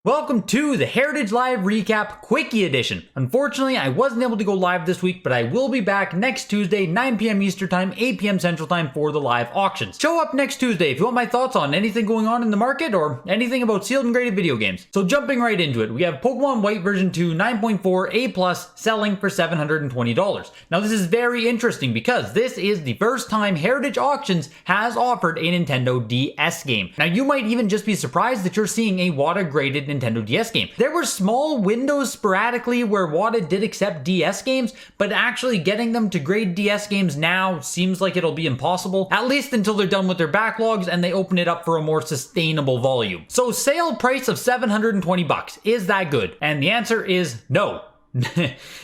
Welcome to the Heritage Live Recap Quickie Edition. Unfortunately, I wasn't able to go live this week, but I will be back next Tuesday, 9 p.m. Eastern Time, 8 p.m. Central Time for the live auctions. Show up next Tuesday if you want my thoughts on anything going on in the market or anything about sealed and graded video games. So jumping right into it, we have Pokemon White version 2 9.4 A+, selling for $720. Now this is very interesting because this is the first time Heritage Auctions has offered a Nintendo DS game. Now you might even just be surprised that you're seeing a WATA graded Nintendo DS game. There were small windows sporadically where WATA did accept DS games, but actually getting them to grade DS games now seems like it'll be impossible, at least until they're done with their backlogs and they open it up for a more sustainable volume. So sale price of $720, is that good? And the answer is no.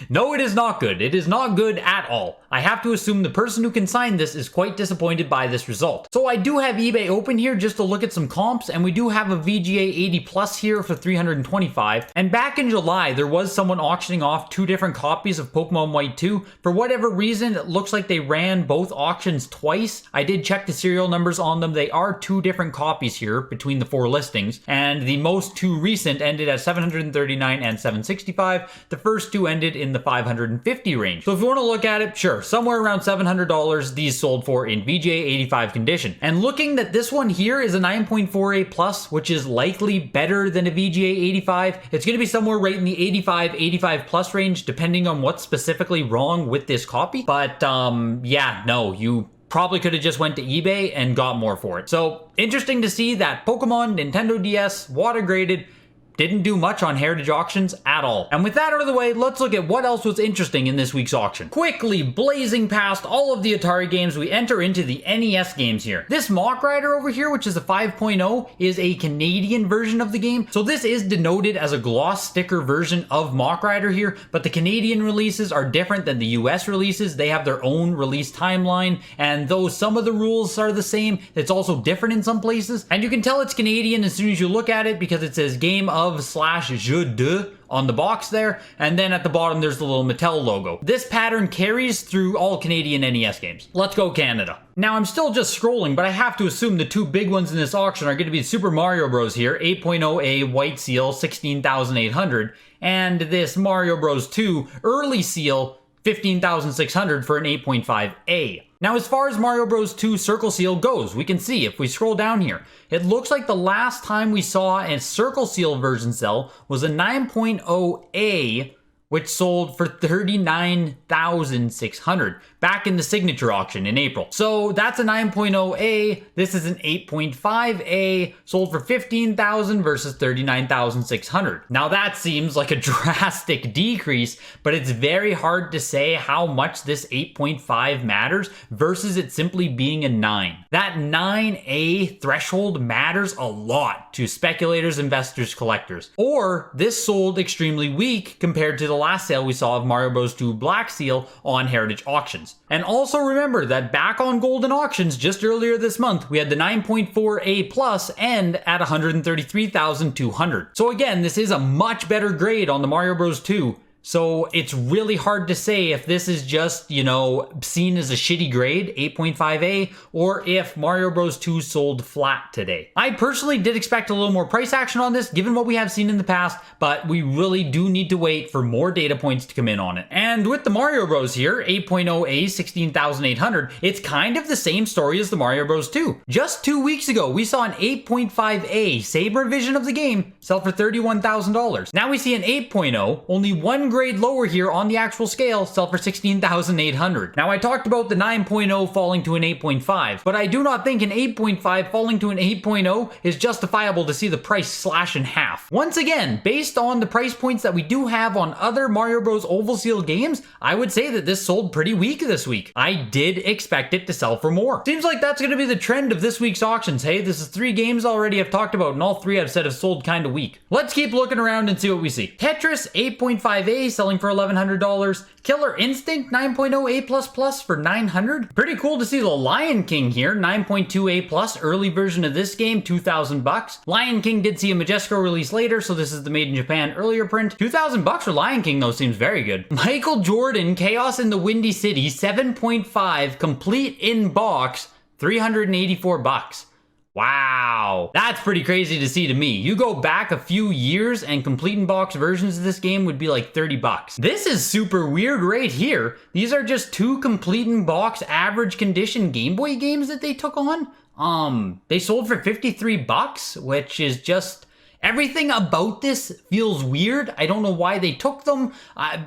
No, it is not good. It is not good at all. I have to assume the person who consigned this is quite disappointed by this result. So I do have eBay open here just to look at some comps, and we do have a VGA 80 Plus here for $325. And back in July, there was someone auctioning off two different copies of Pokemon White 2. For whatever reason, it looks like they ran both auctions twice. I did check the serial numbers on them. They are two different copies here between the four listings, and the most two recent ended at $739 and $765. The first two ended in the $550 range. So if you want to look at it, sure, somewhere around $700 these sold for in VGA 85 condition. And looking that this one here is a 9.4A plus, which is likely better than a VGA 85. It's going to be somewhere right in the 85 plus range, depending on what's specifically wrong with this copy. But yeah, no, you probably could have just went to eBay and got more for it. So interesting to see that Pokemon Nintendo DS WATA graded didn't do much on Heritage Auctions at all. And with that out of the way, let's look at what else was interesting in this week's auction. Quickly blazing past all of the Atari games, we enter into the NES games here. This Mock Rider over here, which is a 5.0, is a Canadian version of the game. So this is denoted as a gloss sticker version of Mock Rider here, but the Canadian releases are different than the US releases. They have their own release timeline, and though some of the rules are the same, it's also different in some places. And you can tell it's Canadian as soon as you look at it because it says game of /jeu de on the box there, and then at the bottom there's the little Mattel logo. This pattern carries through all Canadian NES games. Let's go Canada. Now I'm still just scrolling, but I have to assume the two big ones in this auction are going to be Super Mario Bros. Here, 8.0A White Seal, 16,800, and this Mario Bros. 2 Early Seal, 15,600 for an 8.5A. Now, as far as Mario Bros. 2 Circle Seal goes, we can see if we scroll down here, it looks like the last time we saw a Circle Seal version sell was a 9.0A, which sold for $39,600 back in the signature auction in April. So that's a 9.0A. This is an 8.5A, sold for $15,000 versus $39,600. Now that seems like a drastic decrease, but it's very hard to say how much this 8.5 matters versus it simply being a 9. That 9A threshold matters a lot to speculators, investors, collectors. Or this sold extremely weak compared to the last sale we saw of Mario Bros. 2 Black Seal on Heritage Auctions. And also remember that back on Golden Auctions just earlier this month, we had the 9.4A plus end at $133,200. So again, this is a much better grade on the Mario Bros. 2. So it's really hard to say if this is just, you know, seen as a shitty grade, 8.5A, or if Mario Bros. 2 sold flat today. I personally did expect a little more price action on this, given what we have seen in the past, but we really do need to wait for more data points to come in on it. And with the Mario Bros. Here, 8.0A, 16,800, it's kind of the same story as the Mario Bros. 2. Just 2 weeks ago, we saw an 8.5A Saber version of the game sell for $31,000. Now we see an 8.0, only one grade lower here on the actual scale, sell for $16,800. Now I talked about the 9.0 falling to an 8.5, but I do not think an 8.5 falling to an 8.0 is justifiable to see the price slash in half. Once again, based on the price points that we do have on other Mario Bros. Oval Seal games, I would say that this sold pretty weak this week. I did expect it to sell for more. Seems like that's going to be the trend of this week's auctions. Hey, this is 3 games already I've talked about, and all 3 I've said have sold kind of weak. Let's keep looking around and see what we see. Tetris 8.5A selling for $1,100. Killer Instinct 9.0A++ for $900. Pretty cool to see the Lion King here, 9.2A+, early version of this game, $2,000. Lion King did see a Majesco release later, so this is the Made in Japan earlier print. $2,000 for Lion King though seems very good. Michael Jordan Chaos in the Windy City, 7.5, complete in box, $384. Wow, that's pretty crazy to see to me. You go back a few years and complete in box versions of this game would be like 30 bucks. This is super weird right here. These are just 2 complete in box average condition Game Boy games that they took on. They sold for 53 bucks, which is just... Everything about this feels weird. I don't know why they took them.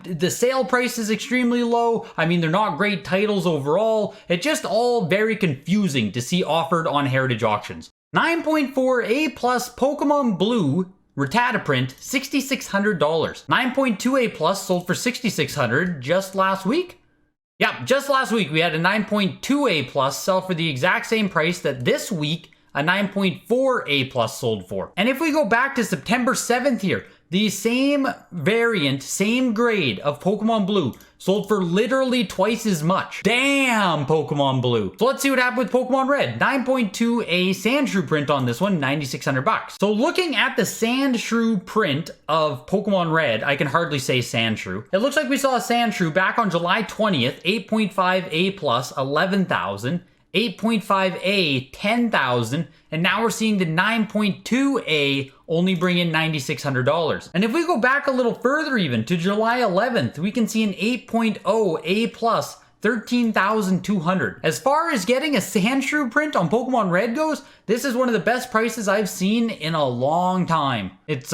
The sale price is extremely low. I mean, they're not great titles overall. It's just all very confusing to see offered on Heritage auctions. 9.4 A+ Pokemon Blue Rattata print, $6,600. 9.2 A+ sold for $6,600 just last week. Yep, just last week we had a 9.2 A+ sell for the exact same price that this week a 9.4 A+ sold for. And if we go back to September 7th here, the same variant, same grade of Pokemon Blue sold for literally twice as much. Damn, Pokemon Blue. So let's see what happened with Pokemon Red. 9.2 A Sandshrew print on this one, $9,600. So looking at the Sandshrew print of Pokemon Red, I can hardly say Sandshrew. It looks like we saw a Sandshrew back on July 20th, 8.5 A+, $11,000. 8.5A, $10,000, and now we're seeing the 9.2A only bring in $9,600. And if we go back a little further even to July 11th, we can see an 8.0 A+, $13,200. As far as getting a Sandshrew print on Pokemon Red goes, this is one of the best prices I've seen in a long time. It's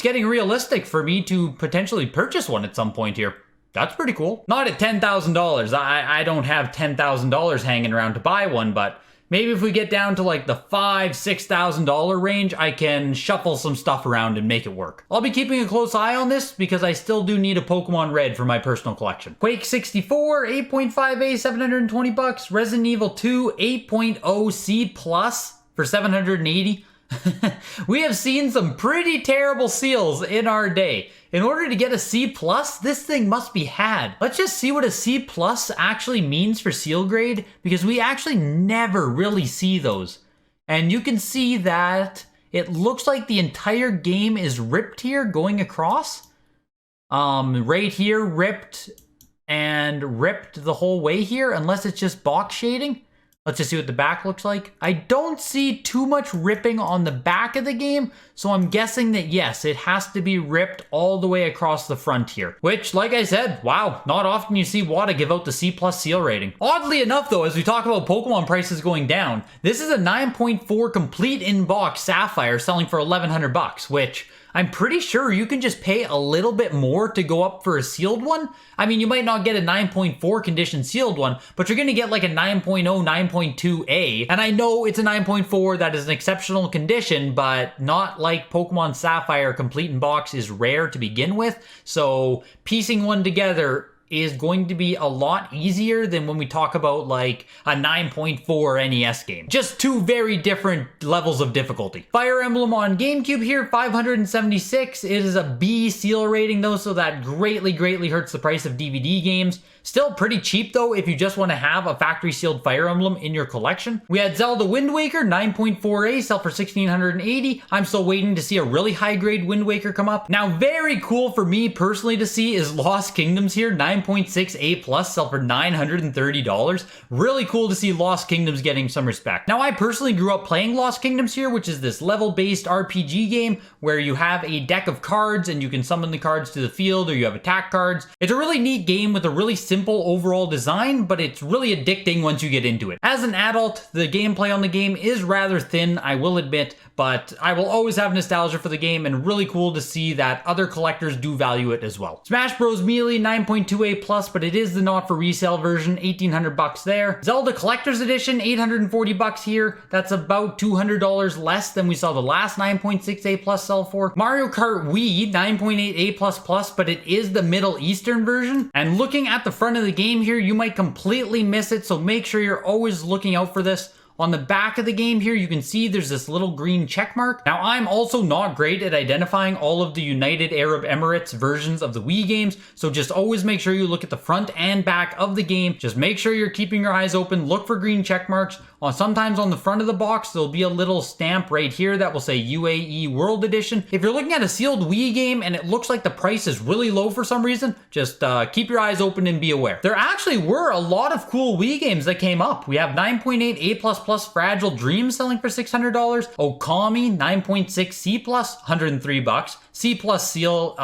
getting realistic for me to potentially purchase one at some point here. That's pretty cool. Not at $10,000. I don't have $10,000 hanging around to buy one, but maybe if we get down to like the $5,000-$6,000 range, I can shuffle some stuff around and make it work. I'll be keeping a close eye on this because I still do need a Pokemon Red for my personal collection. Quake 64, 8.5A, $720. Resident Evil 2, 8.0 C+ for $780. We have seen some pretty terrible seals in our day. In order to get a C+, this thing must be had. Let's just see what a C+ actually means for seal grade, because we actually never really see those. And you can see that it looks like the entire game is ripped here going across. Right here, ripped and ripped the whole way here, unless it's just box shading. Let's just see what the back looks like. I don't see too much ripping on the back of the game, so I'm guessing that yes, it has to be ripped all the way across the front here. Which, like I said, wow, not often you see WATA give out the C+ seal rating. Oddly enough though, as we talk about Pokemon prices going down, this is a 9.4 complete in-box Sapphire selling for $1,100, which I'm pretty sure you can just pay a little bit more to go up for a sealed one. I mean, you might not get a 9.4 condition sealed one, but you're going to get like a 9.0, 9.2A. And I know it's a 9.4 that is an exceptional condition, but not like Pokemon Sapphire complete in box is rare to begin with. So piecing one together is going to be a lot easier than when we talk about like a 9.4 NES game. Just two very different levels of difficulty. Fire Emblem on GameCube here, 576. It is a B seal rating though, so that greatly hurts the price of DVD games. Still pretty cheap though if you just want to have a factory sealed Fire Emblem in your collection. We had Zelda Wind Waker, 9.4A, sell for $1,680. I'm still waiting to see a really high grade Wind Waker come up. Now very cool for me personally to see is Lost Kingdoms here, 9.6A+, sell for $930. Really cool to see Lost Kingdoms getting some respect. Now I personally grew up playing Lost Kingdoms here, which is this level-based RPG game where you have a deck of cards and you can summon the cards to the field, or you have attack cards. It's a really neat game with a really simple overall design, but it's really addicting once you get into it. As an adult, the gameplay on the game is rather thin, I will admit, but I will always have nostalgia for the game, and really cool to see that other collectors do value it as well. Smash Bros. Melee, 9.2A+, but it is the not for resale version, $1,800 there. Zelda Collector's Edition, $840 here. That's about $200 less than we saw the last 9.6A+ sell for. Mario Kart Wii, 9.8A++, but it is the Middle Eastern version. And looking at the front of the game here, you might completely miss it, so make sure you're always looking out for this. On the back of the game here, you can see there's this little green check mark. Now, I'm also not great at identifying all of the United Arab Emirates versions of the Wii games, so just always make sure you look at the front and back of the game. Just make sure you're keeping your eyes open, look for green check marks. Sometimes on the front of the box, there'll be a little stamp right here that will say UAE World Edition. If you're looking at a sealed Wii game and it looks like the price is really low for some reason, just keep your eyes open and be aware. There actually were a lot of cool Wii games that came up. We have 9.8A++ Fragile Dreams selling for $600. Okami 9.6 C+, $103. C+ seal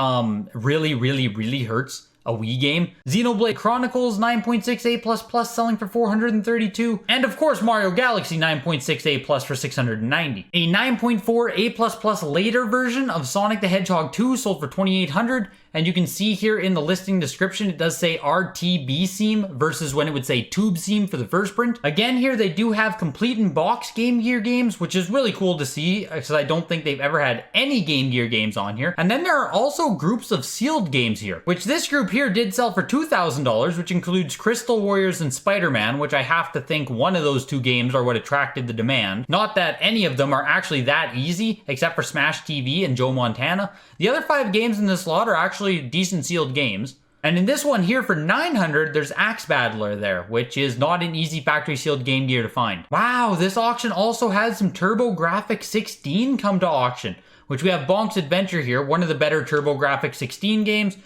really hurts a Wii game. Xenoblade Chronicles 9.6 A++ selling for $432. And of course Mario Galaxy 9.6 A+ for $690. A 9.4 A++ later version of Sonic the Hedgehog 2 sold for $2,800. And you can see here in the listing description, it does say RTB seam versus when it would say tube seam for the first print. Again, here they do have complete in box Game Gear games, which is really cool to see because I don't think they've ever had any Game Gear games on here. And then there are also groups of sealed games here, which this group here did sell for $2,000, which includes Crystal Warriors and Spider-Man, which I have to think one of those two games are what attracted the demand. Not that any of them are actually that easy, except for Smash TV and Joe Montana. The other 5 games in this lot are actually decent sealed games. And in this one here for $900, there's Axe Battler there, which is not an easy factory sealed Game Gear to find. Wow, this auction also has some TurboGrafx 16 come to auction, which we have Bonk's Adventure here, one of the better TurboGrafx 16 games.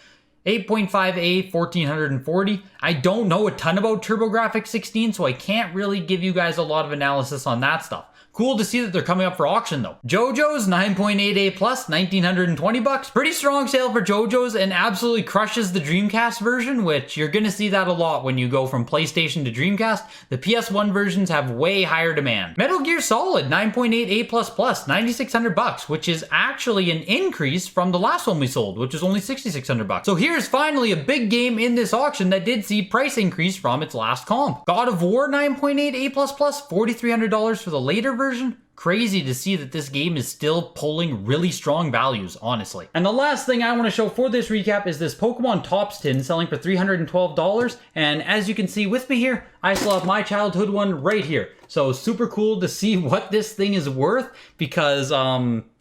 8.5A, $1,440. I don't know a ton about TurboGrafx 16, so I can't really give you guys a lot of analysis on that stuff. Cool to see that they're coming up for auction though. JoJo's 9.8A+, $1,920. Pretty strong sale for JoJo's and absolutely crushes the Dreamcast version, which you're gonna see that a lot when you go from PlayStation to Dreamcast. The PS1 versions have way higher demand. Metal Gear Solid 9.8A++, $9,600, which is actually an increase from the last one we sold, which was only $6,600. So here's finally a big game in this auction that did see price increase from its last comp. God of War 9.8A++, $4,300 for the later version. Crazy to see that this game is still pulling really strong values, honestly. And the last thing I want to show for this recap is this Pokemon Tops tin selling for $312. And as you can see with me here, I still have my childhood one right here. So super cool to see what this thing is worth because,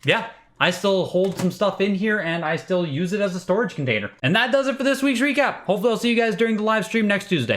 yeah. I still hold some stuff in here and I still use it as a storage container. And that does it for this week's recap. Hopefully I'll see you guys during the live stream next Tuesday.